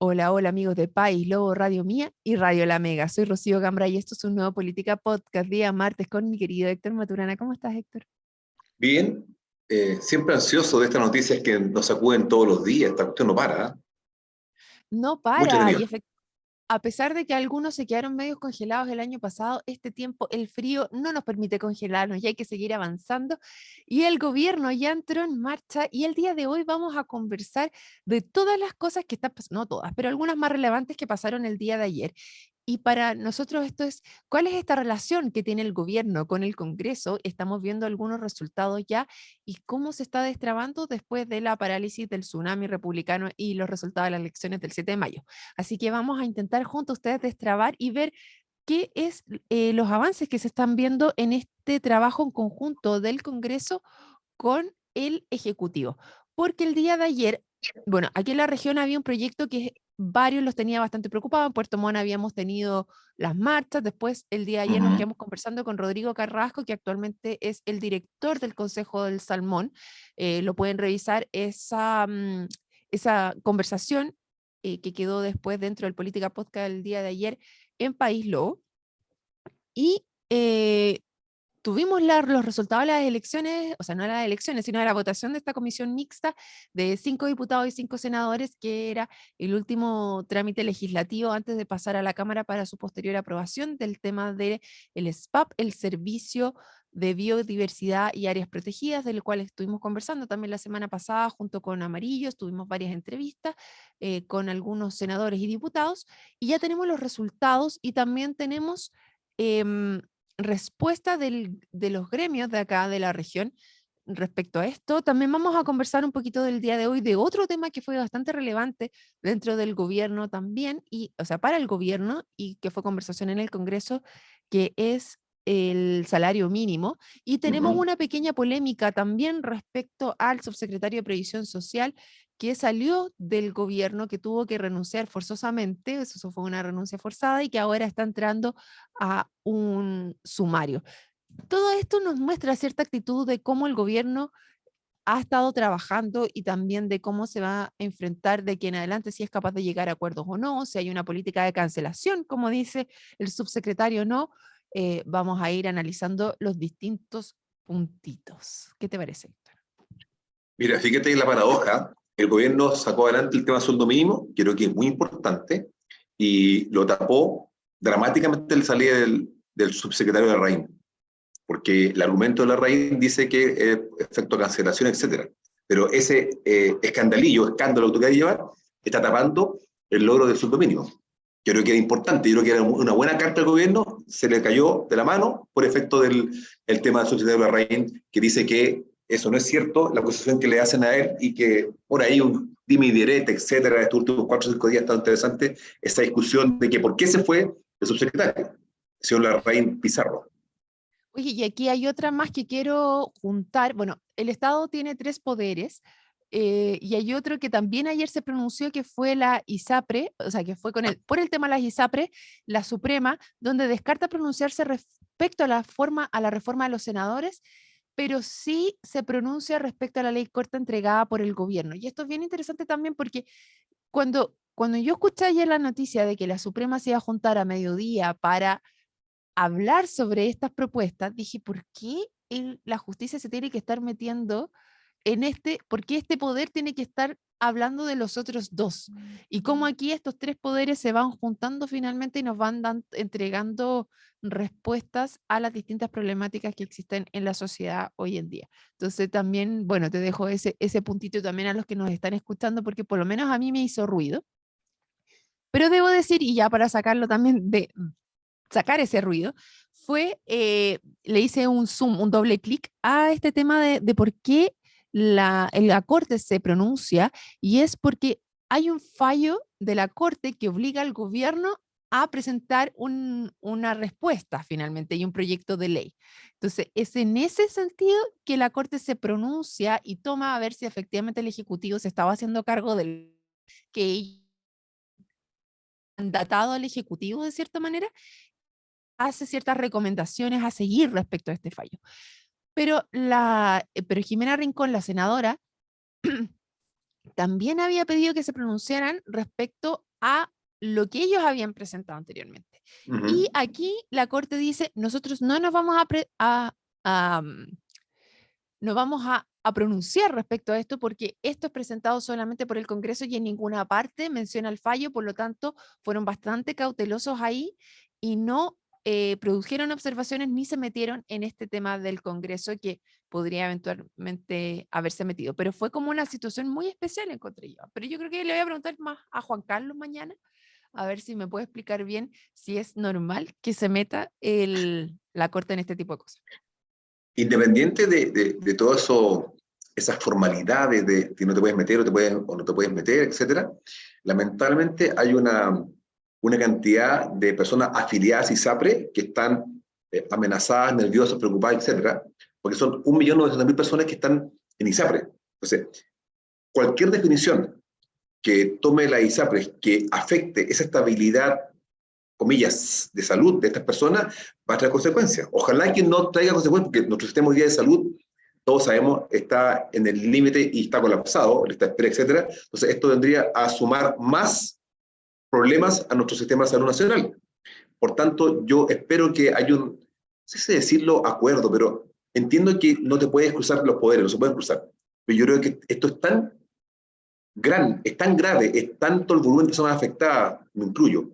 Hola, hola amigos de País Lobo, Radio Mía y Radio La Mega. Soy Rocío Gambra y esto es un nuevo Política Podcast, día martes con mi querido Héctor Maturana. ¿Cómo estás, Héctor? Bien, siempre ansioso de estas noticias que nos sacuden todos los días. Esta cuestión no para, ¿eh? No Muy para, entretenido. y a pesar de que algunos se quedaron medios congelados el año pasado, este tiempo, el frío no nos permite congelarnos y hay que seguir avanzando. Y el gobierno ya entró en marcha y el día de hoy vamos a conversar de todas las cosas que están pasando, no todas, pero algunas más relevantes que pasaron el día de ayer. Y para nosotros esto es, ¿cuál es esta relación que tiene el gobierno con el Congreso? Estamos viendo algunos resultados ya y cómo se está destrabando después de la parálisis del tsunami republicano y los resultados de las elecciones del 7 de mayo. Así que vamos a intentar juntos ustedes destrabar y ver qué es los avances que se están viendo en este trabajo en conjunto del Congreso con el Ejecutivo. Porque el día de ayer, bueno, aquí en la región había un proyecto que varios los tenía bastante preocupados. En Puerto Montt habíamos tenido las marchas. Después, el día de ayer nos Ujú. quedamos conversando con Rodrigo Carrasco, que actualmente es el director del Consejo del Salmón. Lo pueden revisar esa conversación que quedó después dentro del Política Podcast el día de ayer en País Lobo. Y tuvimos los resultados de las elecciones, o sea, no de las elecciones, sino de la votación de esta comisión mixta de 5 diputados y 5 senadores, que era el último trámite legislativo antes de pasar a la Cámara para su posterior aprobación del tema del SPAP, el Servicio de Biodiversidad y Áreas Protegidas, del cual estuvimos conversando también la semana pasada junto con Amarillos. Tuvimos varias entrevistas con algunos senadores y diputados, y ya tenemos los resultados y también tenemos em, respuesta de los gremios de acá de la región respecto a esto. También vamos a conversar un poquito del día de hoy de otro tema que fue bastante relevante dentro del gobierno también, y, o sea, para el gobierno, y que fue conversación en el Congreso, que es el salario mínimo. Y tenemos Ujú. una pequeña polémica también respecto al subsecretario de Previsión Social que salió del gobierno, que tuvo que renunciar forzosamente. Eso fue una renuncia forzada y que ahora está entrando a un sumario. Todo esto nos muestra cierta actitud de cómo el gobierno ha estado trabajando y también de cómo se va a enfrentar de aquí en adelante, si es capaz de llegar a acuerdos o no, si hay una política de cancelación, como dice el subsecretario o no. Vamos a ir analizando los distintos puntitos. ¿Qué te parece, Héctor? Mira, fíjate la paradoja. El gobierno sacó adelante el tema sueldo mínimo, creo que es muy importante, y lo tapó dramáticamente la salida del subsecretario de Larraín, porque el argumento de Larraín dice que efecto cancelación, etcétera. Pero ese escándalo que tú quieres llevar, está tapando el logro del sueldo mínimo. Creo que era importante, yo creo que era una buena carta al gobierno, se le cayó de la mano por efecto del el tema del subsecretario Larraín, que dice que eso no es cierto, la acusación que le hacen a él, y que por ahí un dime y direte, etcétera. Estos últimos 4 o 5 días está interesante esa discusión de que por qué se fue el subsecretario, el señor Larraín Pizarro. Oye, y aquí hay otra más que quiero juntar. Bueno, el Estado tiene tres poderes, y hay otro que también ayer se pronunció, que fue la ISAPRE, o sea, que fue por el tema de las ISAPRE, la Suprema, donde descarta pronunciarse respecto a a la reforma de los senadores, pero sí se pronuncia respecto a la ley corta entregada por el gobierno. Y esto es bien interesante también porque cuando yo escuché ayer la noticia de que la Suprema se iba a juntar a mediodía para hablar sobre estas propuestas, dije, ¿por qué la justicia se tiene que estar metiendo en por qué este poder tiene que estar hablando de los otros dos? Y cómo aquí estos tres poderes se van juntando finalmente y nos van entregando respuestas a las distintas problemáticas que existen en la sociedad hoy en día. Entonces también, bueno, te dejo ese puntito también a los que nos están escuchando, porque por lo menos a mí me hizo ruido. Pero debo decir, y ya para sacarlo también sacar ese ruido, le hice un zoom, un doble clic a este tema de por qué la Corte se pronuncia, y es porque hay un fallo de la Corte que obliga al gobierno a presentar una respuesta finalmente y un proyecto de ley. Entonces, es en ese sentido que la Corte se pronuncia y toma a ver si efectivamente el Ejecutivo se estaba haciendo cargo del que han datado al Ejecutivo de cierta manera, hace ciertas recomendaciones a seguir respecto a este fallo. Pero Jimena Rincón, la senadora, también había pedido que se pronunciaran respecto a lo que ellos habían presentado anteriormente. Y Ujú. aquí la Corte dice, nosotros no nos vamos a, no vamos a pronunciar respecto a esto porque esto es presentado solamente por el Congreso y en ninguna parte menciona el fallo, por lo tanto, fueron bastante cautelosos ahí y no produjeron observaciones ni se metieron en este tema del Congreso que podría eventualmente haberse metido. Pero fue como una situación muy especial, encontré yo. Pero yo creo que le voy a preguntar más a Juan Carlos mañana, a ver si me puede explicar bien si es normal que se meta la Corte en este tipo de cosas. Independiente de todo eso, esas formalidades de que no te puedes meter o no te puedes meter, etcétera, lamentablemente hay una cantidad de personas afiliadas a ISAPRE que están amenazadas, nerviosas, preocupadas, etcétera, porque son 1.900.000 personas que están en ISAPRE. Entonces, cualquier definición que tome la ISAPRE que afecte esa estabilidad, comillas, de salud de estas personas, va a traer consecuencias. Ojalá que no traiga consecuencias, porque nuestro sistema hoy día de salud, todos sabemos, está en el límite y está colapsado, lista de espera, etcétera. Entonces, esto vendría a sumar más problemas a nuestro sistema de salud nacional. Por tanto, yo espero que haya un, no sé si decirlo, acuerdo, pero entiendo que no te puedes cruzar los poderes, no se pueden cruzar. Pero yo creo que esto es tan es tan grave, es tanto el volumen de personas afectadas, me incluyo,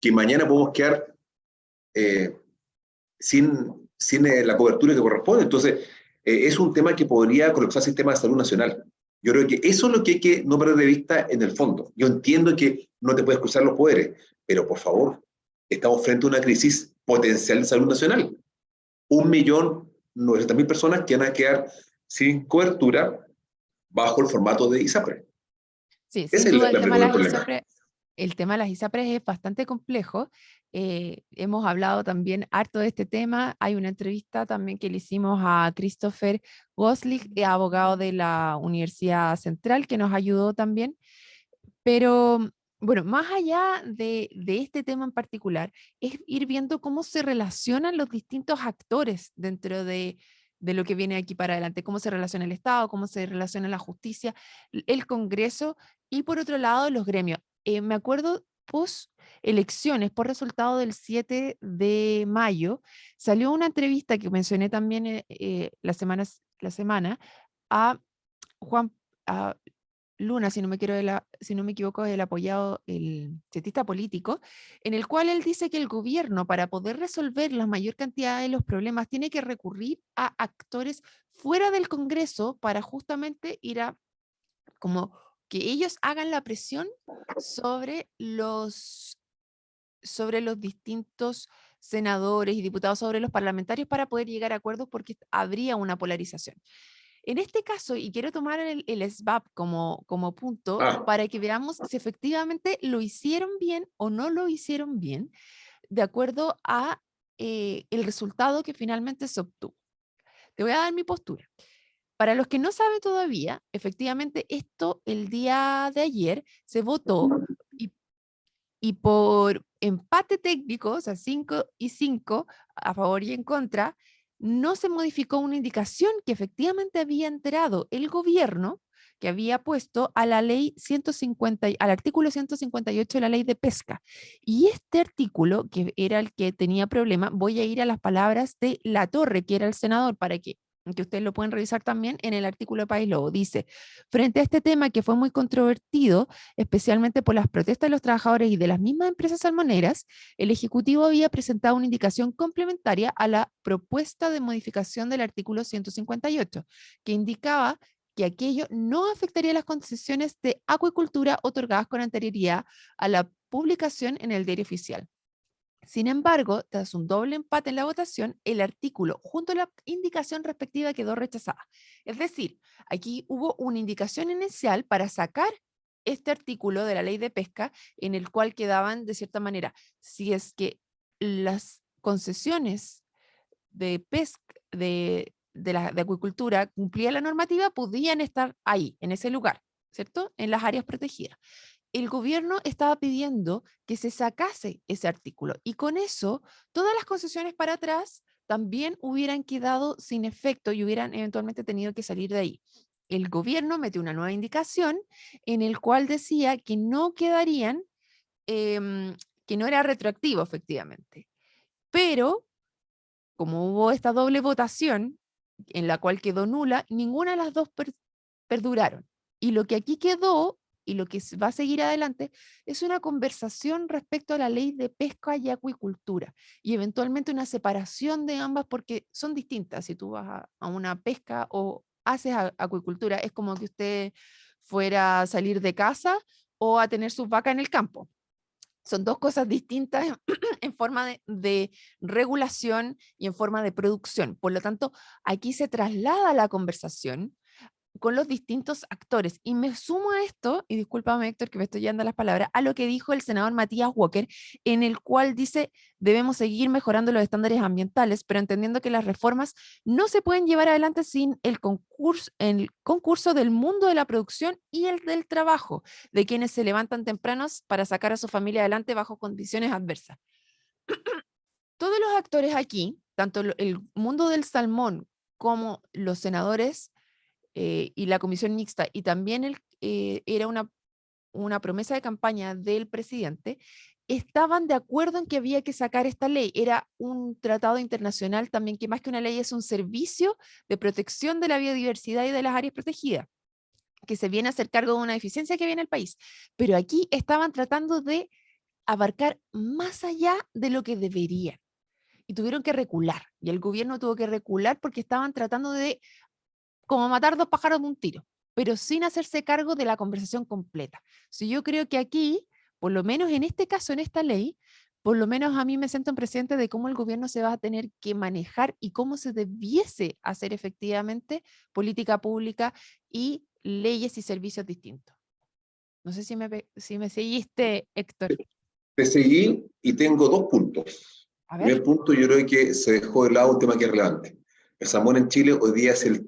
que mañana podemos quedar eh, sin la cobertura que corresponde. Entonces, es un tema que podría colapsar el sistema de salud nacional. Yo creo que eso es lo que hay que no perder de vista en el fondo. Yo entiendo que no te puedes cruzar los poderes, pero por favor, estamos frente a una crisis potencial de salud nacional. 1.900.000 personas que van a quedar sin cobertura bajo el formato de ISAPRE. Sí, sin Ese es duda el primer problema. el tema de las ISAPRES es bastante complejo. Hemos hablado también harto de este tema. Hay una entrevista también que le hicimos a Christopher Gosling, abogado de la Universidad Central, que nos ayudó también. Pero bueno, más allá de este tema en particular, es ir viendo cómo se relacionan los distintos actores dentro de lo que viene aquí para adelante, cómo se relaciona el Estado, cómo se relaciona la justicia, el Congreso y por otro lado los gremios. Me acuerdo, post elecciones, por resultado del 7 de mayo, salió una entrevista que mencioné también la semana a Juan, a Luna, si no me equivoco, es el apoyado, el cientista político, en el cual él dice que el gobierno, para poder resolver la mayor cantidad de los problemas, tiene que recurrir a actores fuera del Congreso para justamente ir a, como que ellos hagan la presión sobre sobre los distintos senadores y diputados, sobre los parlamentarios para poder llegar a acuerdos porque habría una polarización. En este caso, y quiero tomar el SBAP como punto Ah, para que veamos si efectivamente lo hicieron bien o no lo hicieron bien, de acuerdo a el resultado que finalmente se obtuvo. Te voy a dar mi postura. Para los que no saben todavía, efectivamente esto el día de ayer se votó y, y por empate técnico, o sea, 5-5 a favor y en contra, no se modificó una indicación que efectivamente había enterado el gobierno que había puesto a la ley 150, al artículo 158 de la ley de pesca. Y este artículo, que era el que tenía problema, voy a ir a las palabras de La Torre, que era el senador, para que ustedes lo pueden revisar también en el artículo de País Lobo. Dice, frente a este tema que fue muy controvertido, especialmente por las protestas de los trabajadores y de las mismas empresas salmoneras, el Ejecutivo había presentado una indicación complementaria a la propuesta de modificación del artículo 158, que indicaba que aquello no afectaría las concesiones de acuicultura otorgadas con anterioridad a la publicación en el diario oficial. Sin embargo, tras un doble empate en la votación, el artículo junto a la indicación respectiva quedó rechazada. Es decir, aquí hubo una indicación inicial para sacar este artículo de la ley de pesca en el cual quedaban, de cierta manera, si es que las concesiones de pesca, de acuicultura cumplían la normativa, podían estar ahí, en ese lugar, ¿cierto? En las áreas protegidas. El gobierno estaba pidiendo que se sacase ese artículo y con eso todas las concesiones para atrás también hubieran quedado sin efecto y hubieran eventualmente tenido que salir de ahí. el gobierno metió una nueva indicación en el cual decía que no quedarían, que no era retroactivo efectivamente. Pero como hubo esta doble votación en la cual quedó nula, ninguna de las dos perduraron. Y lo que aquí quedó y lo que va a seguir adelante es una conversación respecto a la ley de pesca y acuicultura y eventualmente una separación de ambas porque son distintas. Si tú vas a una pesca o haces acuicultura, es como que usted fuera a salir de casa o a tener sus vacas en el campo. Son dos cosas distintas en forma de regulación y en forma de producción. Por lo tanto, aquí se traslada la conversación con los distintos actores. Y me sumo a esto, y discúlpame Héctor que me estoy llevando las palabras, a lo que dijo el senador Matías Walker, en el cual dice, debemos seguir mejorando los estándares ambientales, pero entendiendo que las reformas no se pueden llevar adelante sin el concurso del mundo de la producción y el del trabajo, de quienes se levantan tempranos para sacar a su familia adelante bajo condiciones adversas. Todos los actores aquí, tanto el mundo del salmón como los senadores, y la comisión mixta, y también era una promesa de campaña del presidente, estaban de acuerdo en que había que sacar esta ley. Era un tratado internacional también que más que una ley es un servicio de protección de la biodiversidad y de las áreas protegidas, que se viene a hacer cargo de una deficiencia que viene el país. Pero aquí estaban tratando de abarcar más allá de lo que deberían. Y tuvieron que recular, y el gobierno tuvo que recular porque estaban tratando de como matar dos pájaros de un tiro, pero sin hacerse cargo de la conversación completa. Si yo creo que aquí, por lo menos en este caso, en esta ley, por lo menos a mí me siento un presidente de cómo el gobierno se va a tener que manejar y cómo se debiese hacer efectivamente política pública y leyes y servicios distintos. No sé si me seguiste, Héctor. Te seguí y tengo dos puntos. A Primer ver. punto, yo creo que se dejó de lado un tema que es relevante. El salmón en Chile hoy día es el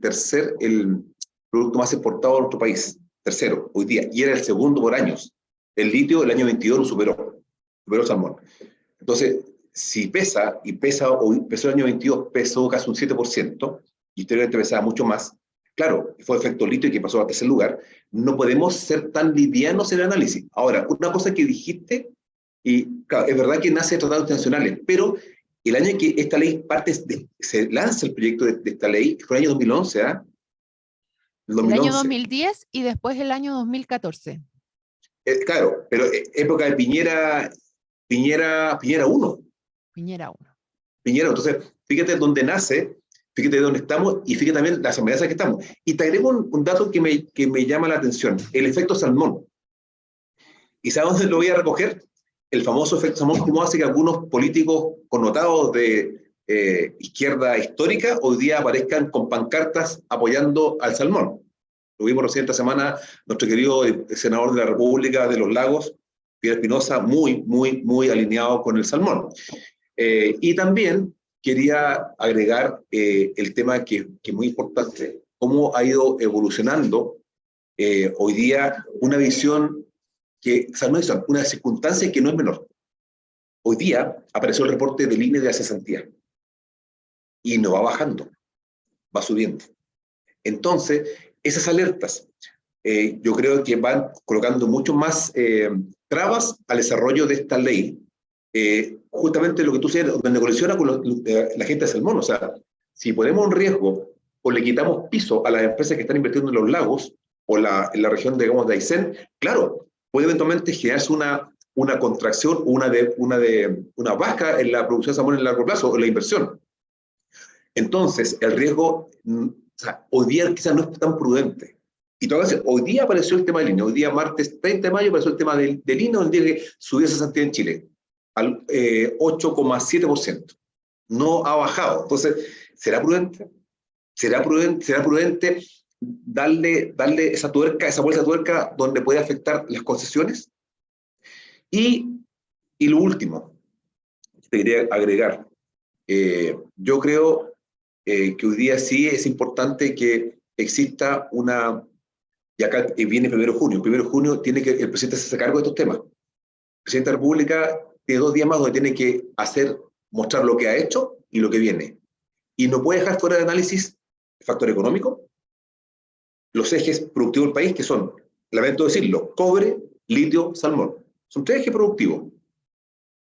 producto más exportado de nuestro país. Tercero, hoy día. Y era el segundo por años. El litio el año 22 lo superó el salmón. Entonces, si pesa, y pesó el año 22, pesó casi un 7%, y históricamente pesaba mucho más, claro, fue efecto litio que pasó a tercer lugar, no podemos ser tan livianos en el análisis. Ahora, una cosa que dijiste, y claro, es verdad que nace de tratados internacionales, pero el año en que esta ley se lanza el proyecto de esta ley, fue el año 2011, ¿ah? El El año 2011. 2010 y después el año 2014. Claro, pero época de Piñera 1. Piñera 1. Piñera, entonces, fíjate dónde nace, fíjate dónde estamos y fíjate también las amenazas que estamos. Y te agrego un dato que me llama la atención, el efecto salmón. ¿Y sabes dónde lo voy a recoger? El famoso efecto salmón, cómo hace que algunos políticos connotados de izquierda histórica hoy día aparezcan con pancartas apoyando al salmón. Lo vimos recién esta semana, nuestro querido senador de la República de los Lagos, Pierre Espinosa, muy alineado con el salmón. Y también quería agregar el tema que es muy importante, cómo ha ido evolucionando hoy día una visión o sea, no es una circunstancia que no es menor. Hoy día apareció el reporte del INE de la cesantía y no va bajando, va subiendo. Entonces, esas alertas yo creo que van colocando mucho más trabas al desarrollo de esta ley. Justamente lo que tú dices, donde colisiona con la gente de salmón. O sea, si ponemos un riesgo o le quitamos piso a las empresas que están invirtiendo en los lagos o en la región, digamos, de Aysén, claro, puede eventualmente generarse una contracción o una baja en la producción de salmón en el largo plazo, o en la inversión. Entonces, el riesgo, o sea, hoy día quizás no es tan prudente. Y todavía, hoy día apareció el tema del INE, hoy día martes 30 de mayo apareció el tema del INE, donde dice que subió esa cantidad en Chile al 8,7%. No ha bajado. Entonces, ¿será prudente? ¿Será prudente darle esa tuerca, esa vuelta de tuerca donde puede afectar las concesiones? Y lo último, te quería agregar, yo creo que hoy día sí es importante que exista y acá viene el 1 de junio tiene que el presidente hacerse cargo de estos temas. El presidente de la República tiene 2 días más donde tiene que mostrar lo que ha hecho y lo que viene. Y no puede dejar fuera de análisis el factor económico, los ejes productivos del país, que son, lamento decirlo, cobre, litio, salmón. Son 3 ejes productivos,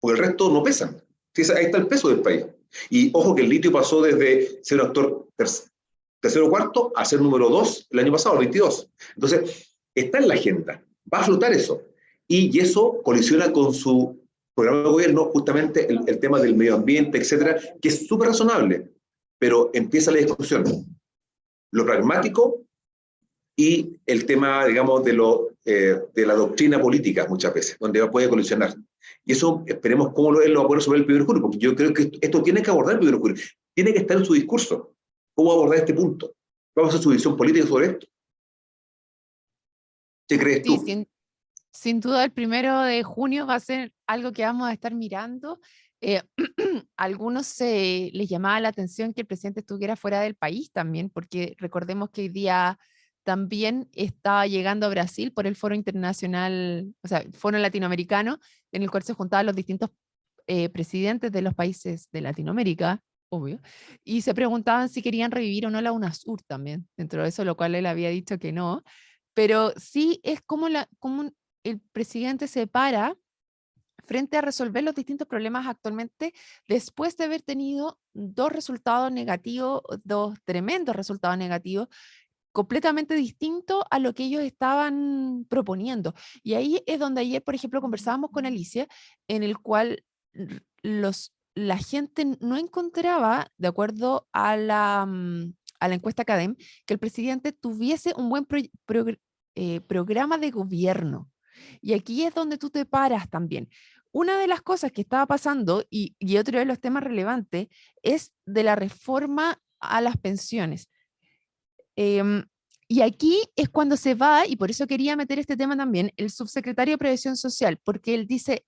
porque el resto no pesan. Sí, ahí está el peso del país. Y ojo que el litio pasó desde ser un actor tercero o cuarto a ser número 2 el año pasado, el 22. Entonces, está en la agenda, va a flotar eso. Y eso colisiona con su programa de gobierno, justamente el tema del medio ambiente, etcétera, que es súper razonable, pero empieza la discusión. Lo pragmático y el tema, digamos, de la doctrina política muchas veces, donde puede colisionar. Y eso esperemos cómo él lo va a poder resolver el 1 de julio, porque yo creo que esto tiene que abordar el 1 de julio, tiene que estar en su discurso. ¿Cómo abordar este punto? ¿Cuál va a ser su visión política sobre esto? ¿Qué crees Sí, tú? sin duda el 1 de junio va a ser algo que vamos a estar mirando. Eh, a algunos les llamaba la atención que el presidente estuviera fuera del país también, porque recordemos que hoy día también está llegando a Brasil por el foro internacional, o sea, foro latinoamericano, en el cual se juntaban los distintos presidentes de los países de Latinoamérica, obvio, y se preguntaban si querían revivir o no la UNASUR también, dentro de eso, lo cual él había dicho que no, pero sí es como, como el presidente se para frente a resolver los distintos problemas actualmente después de haber tenido 2 resultados negativos, 2 tremendos resultados negativos, completamente distintos a lo que ellos estaban proponiendo. Y ahí es donde ayer, por ejemplo, conversábamos con Alicia, en el cual la gente no encontraba, de acuerdo a la encuesta CADEM, que el presidente tuviese un buen programa de gobierno. Y aquí es donde tú te paras también. Una de las cosas que estaba pasando, y otro de los temas relevantes, es de la reforma a las pensiones. Em, y aquí es cuando se va, y por eso quería meter este tema también, el subsecretario de Previsión Social, porque él dice,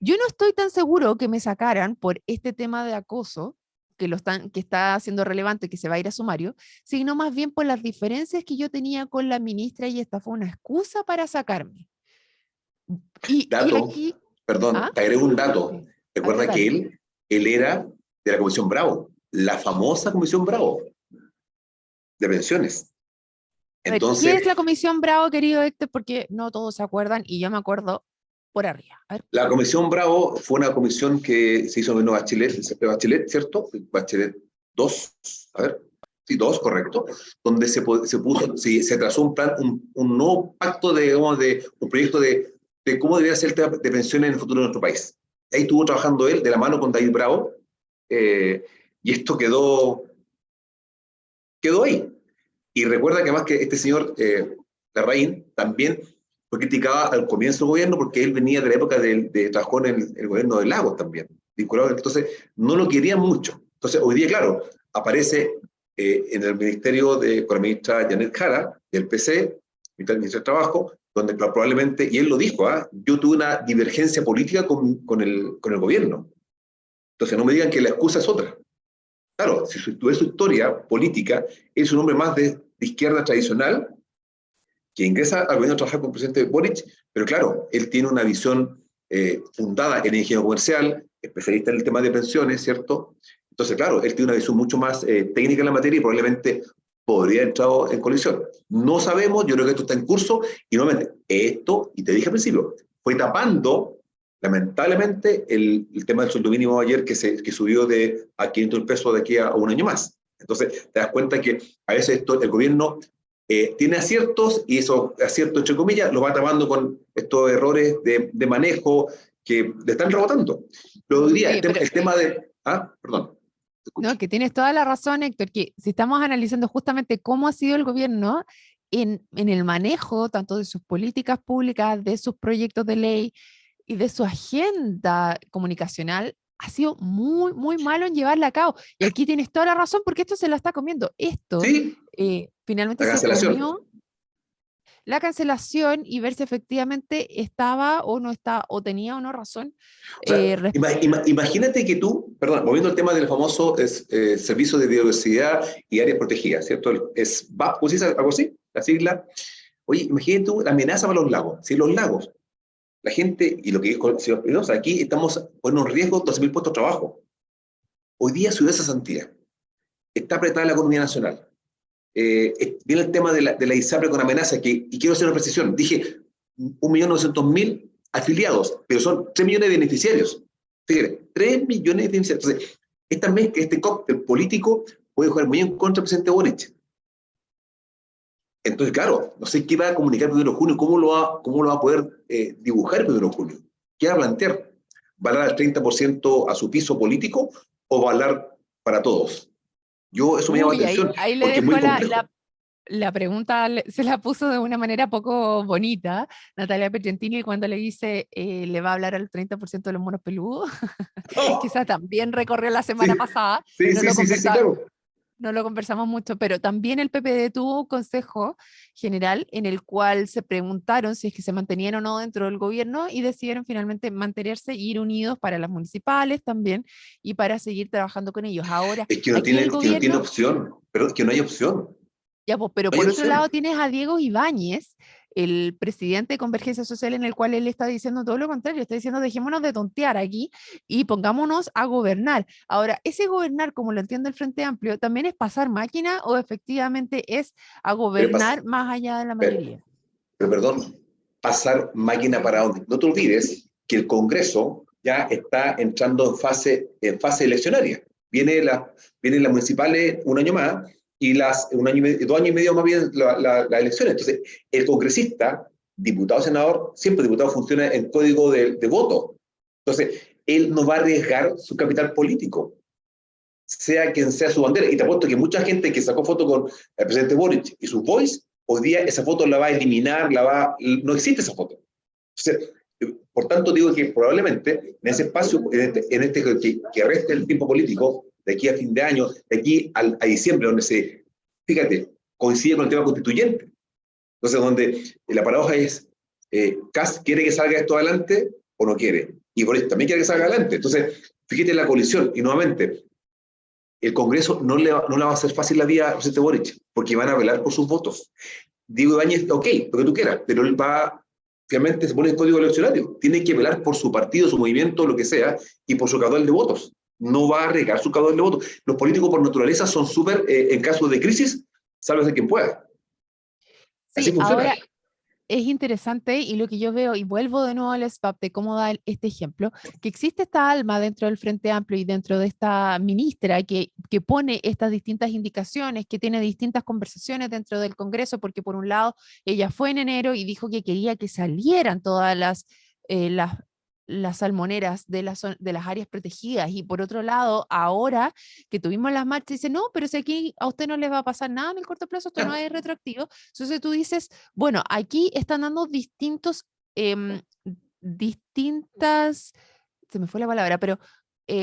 yo no estoy tan seguro que me sacaran por este tema de acoso, que está siendo relevante, que se va a ir a sumario, sino más bien por las diferencias que yo tenía con la ministra y esta fue una excusa para sacarme. Y Dato, aquí, perdón, ¿ah? te agrego un dato. Sí. A ver, Recuerda que dale. él era de la Comisión Bravo, la famosa Comisión Bravo de pensiones. A ver, ¿qué es Entonces, la Comisión Bravo, querido Héctor? Porque no todos se acuerdan y yo me acuerdo por arriba. A ver. la Comisión Bravo fue una comisión que se hizo en Bachelet, ¿cierto? Bachelet 2, a ver, sí, 2, correcto, donde se puso, se trazó un plan, un nuevo pacto digamos, un proyecto de cómo debería ser el tema de pensiones en el futuro de nuestro país. Ahí estuvo trabajando él de la mano con David Bravo, y esto quedó ahí. Y recuerda que además que este señor Larraín también fue criticado al comienzo del gobierno porque él venía de la época trabajó en el gobierno de Lagos también, vinculado, entonces no lo querían mucho. Entonces hoy día, claro, aparece en el ministerio con la ministra Janet Jara, del PC, ministra de Trabajo, donde probablemente, y él lo dijo, yo tuve una divergencia política con el gobierno. Entonces no me digan que la excusa es otra. Claro, si tú ves su historia política, es un hombre más de izquierda tradicional que ingresa al gobierno a trabajar con el presidente Boric, pero claro, él tiene una visión fundada en ingeniería comercial, especialista en el tema de pensiones, ¿cierto? Entonces, claro, él tiene una visión mucho más técnica en la materia y probablemente podría haber entrado en colisión. No sabemos, yo creo que esto está en curso y nuevamente, esto, y te dije al principio, fue tapando lamentablemente el tema del sueldo mínimo ayer que subió a 500 pesos de aquí a un año más. Entonces, te das cuenta que a veces el gobierno tiene aciertos y esos aciertos, entre comillas, los va tapando con estos errores de manejo que le están rebotando. Lo diría, Oye, pero el tema de... Ah, perdón, te no, escucho. que tienes toda la razón, Héctor, que si estamos analizando justamente cómo ha sido el gobierno en el manejo tanto de sus políticas públicas, de sus proyectos de ley y de su agenda comunicacional, ha sido muy, muy malo en llevarla a cabo. Y aquí tienes toda la razón porque esto se la está comiendo. Esto Sí, finalmente la se cancelación. comió la cancelación y ver si efectivamente estaba o no está, o tenía o no razón. O sea, eh, imagínate que tú, perdón, volviendo al tema del famoso Servicio de Biodiversidad y Áreas Protegidas, ¿cierto? Es VAP, ¿cómo se dice? Algo así, la sigla. Oye, imagínate tú la amenaza para los lagos. Si los lagos, la gente, y lo que dijo el señor Espinosa, aquí estamos poniendo en riesgo 12.000 puestos de trabajo. Hoy día Ciudad de Santía está apretada la economía nacional. viene el tema de la ISAPRE con amenaza, y quiero hacer una precisión. Dije 1.900.000 afiliados, pero son 3 millones de beneficiarios. Fíjate, 3 millones de beneficiarios. Entonces, esta mezcla, este cóctel político puede jugar muy en contra del presidente Boric. Entonces, claro, no sé qué va a comunicar el 1 de junio, cómo lo va a poder dibujar el 1 de junio. ¿Qué va a plantear? ¿Va a dar al 30% a su piso político o va a hablar para todos? Eso me llama la Uy, atención, ahí le porque es dejo muy complejo. la pregunta, se la puso de una manera poco bonita, Natalia Pergentini, cuando le dice, le va a hablar al 30% de los monos peludos, que ¡Oh! esa también recorrió la semana Sí, pasada, sí, no sí, lo sí, sí, sí, conversa, claro. no lo conversamos mucho, pero también el PPD tuvo un consejo general en el cual se preguntaron si es que se mantenían o no dentro del gobierno y decidieron finalmente mantenerse y ir unidos para las municipales también y para seguir trabajando con ellos. Ahora, Es que no aquí tiene, el es que no tiene gobierno, opción, pero es que no hay opción. ya, pues, pero No hay por otro lado opción. tienes a Diego Ibáñez, el presidente de Convergencia Social, en el cual él está diciendo todo lo contrario, está diciendo dejémonos de tontear aquí y pongámonos a gobernar. Ahora, ese gobernar, como lo entiende el Frente Amplio, también es pasar máquina o efectivamente es a Pero, gobernar más allá de la pero, mayoría. pero perdón, pasar máquina para dónde. No te olvides que el Congreso ya está entrando en fase eleccionaria. Vienen las municipales un año más y 2 años y medio más bien las elecciones. Entonces, el congresista, diputado, senador, siempre diputado funciona en código de voto. Entonces, él no va a arriesgar su capital político, sea quien sea su bandera. Y te apuesto que mucha gente que sacó foto con el presidente Boric y sus boys, hoy día esa foto la va a eliminar, no existe esa foto. Entonces, por tanto, digo que probablemente en ese espacio, que reste el tiempo político, de aquí a fin de año, de aquí a diciembre, donde fíjate, coincide con el tema constituyente. Entonces, donde la paradoja es, ¿Kast quiere que salga esto adelante o no quiere? Y Boris también quiere que salga adelante. Entonces, fíjate en la colisión, y nuevamente, el Congreso no le va a hacer fácil la vida a José Boric, porque van a velar por sus votos. Diego Ibáñez, ok, lo que tú quieras, pero él finalmente se pone el código eleccionario, tiene que velar por su partido, su movimiento, lo que sea, y por su caudal de votos. No va a arriesgar su caudal de votos. Los políticos por naturaleza son súper, en caso de crisis, sálvese quien pueda. Así Sí, funciona. ahora es interesante y lo que yo veo, y vuelvo de nuevo al SPAP de cómo da este ejemplo, que existe esta alma dentro del Frente Amplio y dentro de esta ministra que pone estas distintas indicaciones, que tiene distintas conversaciones dentro del Congreso, porque por un lado ella fue en enero y dijo que quería que salieran todas las salmoneras de las áreas protegidas y por otro lado, ahora que tuvimos las marchas, dice, no, pero si aquí a usted no les va a pasar nada en el corto plazo, esto no es retroactivo. Entonces tú dices, bueno, aquí están dando distintas, se me fue la palabra, pero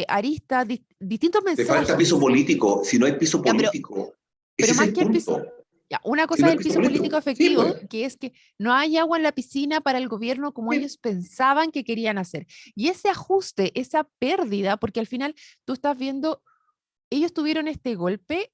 aristas, distintos Le falta piso mensajes. político. Si no hay piso Ya, político, ese pero es más el que el piso, punto. ya, una Si cosa no es hay el piso piso político. político Sí, efectivo, pues. que es que no hay agua en la piscina para el gobierno como Sí. ellos pensaban que querían hacer. Y ese ajuste, esa pérdida, porque al final tú estás viendo, ellos tuvieron este golpe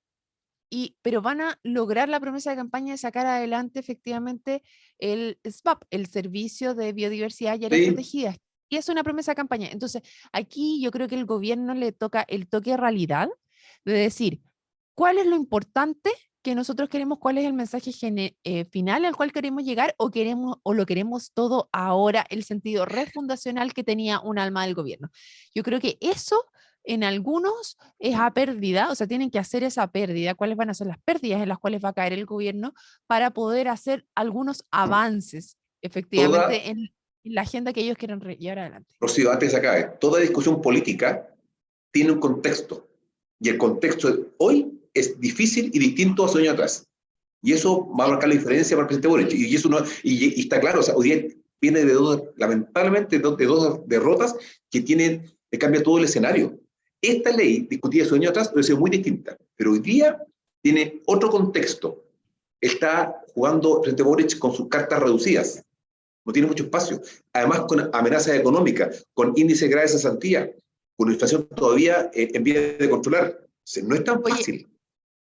pero van a lograr la promesa de campaña de sacar adelante efectivamente el SBAP, el Servicio de Biodiversidad y Áreas Sí. Protegidas. Y es una promesa de campaña. Entonces, aquí yo creo que el gobierno le toca el toque de realidad de decir, ¿cuál es lo importante que nosotros queremos? ¿Cuál es el mensaje final al cual queremos llegar? ¿O lo queremos todo ahora, el sentido refundacional que tenía un alma del gobierno? Yo creo que eso en algunos es a pérdida, o sea, tienen que hacer esa pérdida, cuáles van a ser las pérdidas en las cuales va a caer el gobierno para poder hacer algunos avances Toda, efectivamente en la agenda que ellos quieren llevar adelante. Rocío, antes de acabe, toda discusión política tiene un contexto. Y el contexto de hoy es difícil y distinto a hace años atrás. Y eso va a Sí, marcar la diferencia para el presidente Boric. Y eso no, y está claro, o sea, hoy día viene lamentablemente, de dos derrotas que cambia todo el escenario. Esta ley, discutida hace años atrás, debe ser muy distinta. Pero hoy día tiene otro contexto. Está jugando el presidente Boric con sus cartas reducidas. No tiene mucho espacio. Además, con amenazas económicas, con índices graves de cesantía, con inflación todavía en vía de controlar. O sea, no es tan oye, fácil.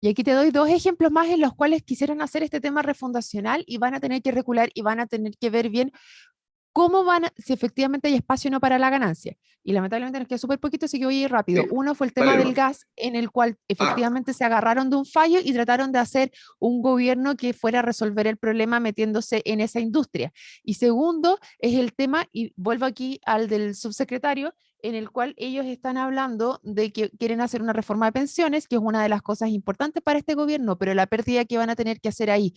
y aquí te doy dos ejemplos más en los cuales quisieran hacer este tema refundacional y van a tener que recular y van a tener que ver bien ¿Cómo van si efectivamente hay espacio o no para la ganancia? Y lamentablemente nos queda súper poquito, así que voy a ir rápido. Sí, Uno fue el dale tema del nomás. gas, en el cual Ah, efectivamente se agarraron de un fallo y trataron de hacer un gobierno que fuera a resolver el problema metiéndose en esa industria. Y segundo es el tema, y vuelvo aquí al del subsecretario, en el cual ellos están hablando de que quieren hacer una reforma de pensiones, que es una de las cosas importantes para este gobierno, pero la pérdida que van a tener que hacer ahí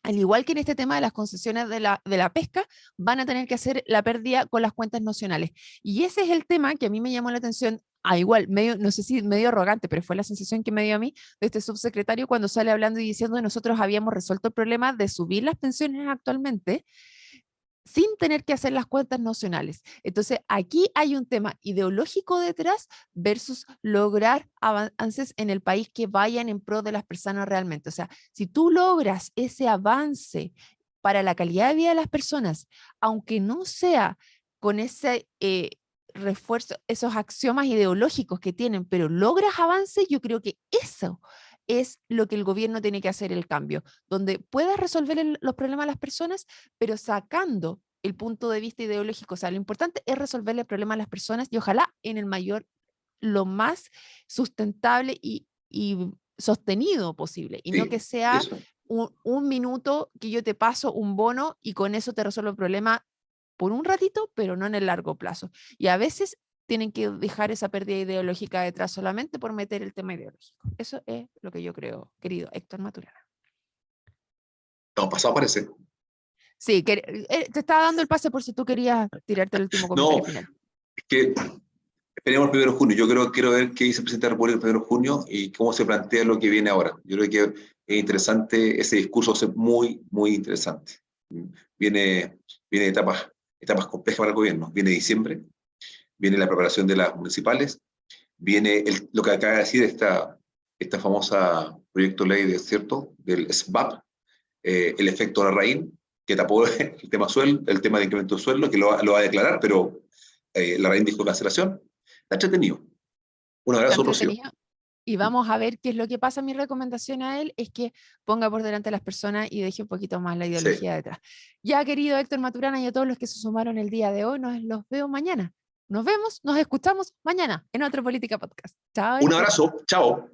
al igual que en este tema de las concesiones de la pesca, van a tener que hacer la pérdida con las cuentas nacionales. Y ese es el tema que a mí me llamó la atención, igual, medio, no sé si medio arrogante, pero fue la sensación que me dio a mí de este subsecretario cuando sale hablando y diciendo que nosotros habíamos resuelto el problema de subir las pensiones actualmente sin tener que hacer las cuentas nacionales. Entonces, aquí hay un tema ideológico detrás versus lograr avances en el país que vayan en pro de las personas realmente. O sea, si tú logras ese avance para la calidad de vida de las personas, aunque no sea con ese refuerzo, esos axiomas ideológicos que tienen, pero logras avances, yo creo que eso es lo que el gobierno tiene que hacer el cambio, donde puedas resolver los problemas de las personas, pero sacando el punto de vista ideológico. O sea, lo importante es resolver el problema a las personas y ojalá en el mayor, lo más sustentable y sostenido posible, y no que sí, sea eso. un minuto que yo te paso un bono y con eso te resuelvo el problema por un ratito, pero no en el largo plazo. Y a veces tienen que dejar esa pérdida ideológica detrás solamente por meter el tema ideológico. Eso es lo que yo creo, querido Héctor Maturana. Estamos pasados, parece. Sí, te estaba dando el pase por si tú querías tirarte el último comentario No, final. es que esperemos el 1 de junio. Yo quiero ver qué dice el presidente de la República el 1 de junio y cómo se plantea lo que viene ahora. Yo creo que es interesante, ese discurso es muy, muy interesante. Viene, viene etapas complejas para el gobierno. Viene diciembre, viene la preparación de las municipales, viene lo que acaba de decir esta famosa proyecto de ley, ¿cierto? Del SBAP, el efecto Larraín, que tapó el tema sueldo, el tema de incremento de sueldo, que lo va a declarar, pero Larraín dijo cancelación. Está entretenido. Un Está abrazo, Rocío. entretenido y vamos a ver qué es lo que pasa. Mi recomendación a él es que ponga por delante a las personas y deje un poquito más la Sí. ideología detrás. Ya, querido Héctor Maturana y a todos los que se sumaron el día de hoy, los veo mañana. Nos vemos, nos escuchamos mañana en otro Política Podcast. Chao, Un Héctor. abrazo. Chao.